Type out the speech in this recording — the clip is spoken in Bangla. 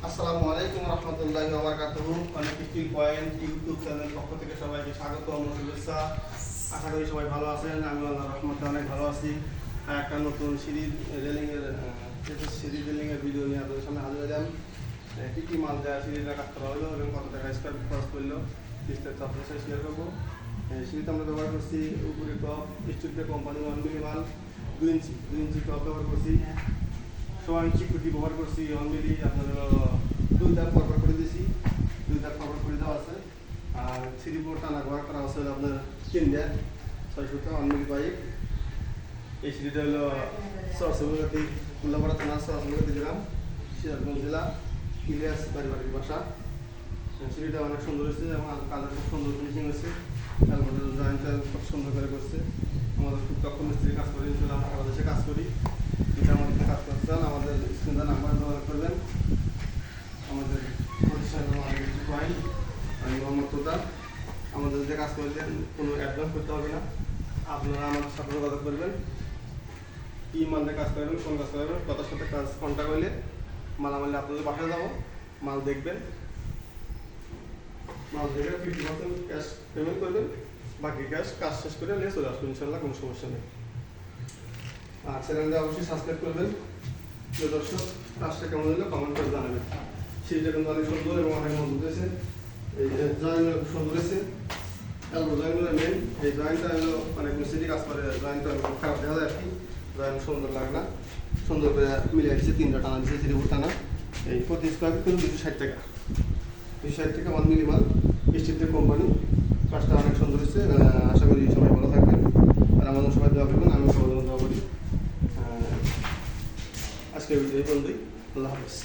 আসসালামু আলাইকুম রহমতুল্লাহি ওয়া বারাকাতুহু। অনেক স্টিল পয়েন্ট ইউটিউব চ্যানেল পক্ষ থেকে সবাইকে স্বাগত ও শুভেচ্ছা। আশা করি সবাই ভালো আছেন। আমি আল্লাহর রহমতে অনেক ভালো আছি। একটা নতুন সিরিজ রেলিংয়ের ভিডিও নিয়ে আপনাদের সামনে হাজির হলাম। কী কী মাল দেওয়া সিরিজটা কাজ করা হলো এবং কত টাকা স্কোয়ার খরচ করলো বিস্তারিত আপনার সাথে শেয়ার করবো। সিরিজ আমরা ব্যবহার করছি উপরে টপ স্টিল কোম্পানি 1 মিলি মাল 2 ইঞ্চি টপ ব্যবহার করছি। 6 ইঞ্চি খুঁটি ব্যবহার করছি 1 মিলি আপনার 2 ধাপ কভার করে দিয়েছি, 2 ধাপ কভার করে দেওয়া আছে। আর 3 বোর্ড টানা ব্যবহার করা আছে আপনার 3 ধাপ 600 1 মিলি পাইপ। এই সিঁড়িটা হলো সরসবগাতি কুল্লাপাড়া থানা সরসবগাতি গ্রাম সিরাজগঞ্জ জেলা ইলিয়াস পারিবারিক বাসা। সিঁড়িটা অনেক সুন্দর হয়েছে এবং কালার খুব সুন্দর ফিনিশিং হয়েছে। তারপরে জয়েন্টটা খুব সুন্দর করে করছে। আমাদের খুব দক্ষ মিস্ত্রি কাজ করি, আমরা সারা দেশে কাজ করি। এটা আমাদের কাজ করতে চান আমাদের স্ক্রিনে নাম্বার ব্যবহার করবেন। আমাদের প্রতিষ্ঠানের পয়েন্ট আমি মোহাম্মদ তোদা। আমাদের যে কাজ করলেন কোনো অ্যাডভান্স করতে হবে না, আপনারা আমাদের সাথে যোগাযোগ করবেন। কী মালে কাজ করবেন, কোন কাজ করবেন, কথার সাথে কাজ কন্ট্যাক্ট করলে মালামালে আপনাদের বাসায় যাবো, মাল দেখবেন, মাল দেখে 50% ক্যাশ পেমেন্ট করবেন, বাকি ক্যাশ কাজ শেষ করে নিয়ে চলে আসবেন, ইনশাল্লাহ কোনো সমস্যা নেই। আর চ্যানেলটা অবশ্যই সাবস্ক্রাইব করবেন। প্রিয় দর্শক, কাজটা কেমন হলো কমেন্ট করে জানাবেন। সিটটা কিন্তু অনেক সুন্দর এবং অনেক মজবুত হয়েছে। এই যে জয়েন্টগুলো খুব সুন্দর হয়েছে। এলবো জয়েন্টগুলো মেন, এই জয়েন্টটা হলো অনেক মিস্ত্রি কাজ করে, জয়েন্টটা খারাপ দেখা যায় আর কি, জয়েন্ট সুন্দর লাগে না। সুন্দর করে মিলে দিচ্ছে, 3টা টানা দিচ্ছে, 3 ফুট টানা। এই প্রতি স্কোয়ার কিন্তু 260 টাকা, 260 টাকা 1 মিলি মাল স্টিলের কোম্পানি। কাজটা অনেক সুন্দর হয়েছে। আশা করি সবাই ভালো থাকবেন আর আমাদের সবাই দোয়া করবেন, আমিও সবাই দোয়া করি। আজকের ভিডিও এই পর্যন্তই। আল্লাহ হাফেজ।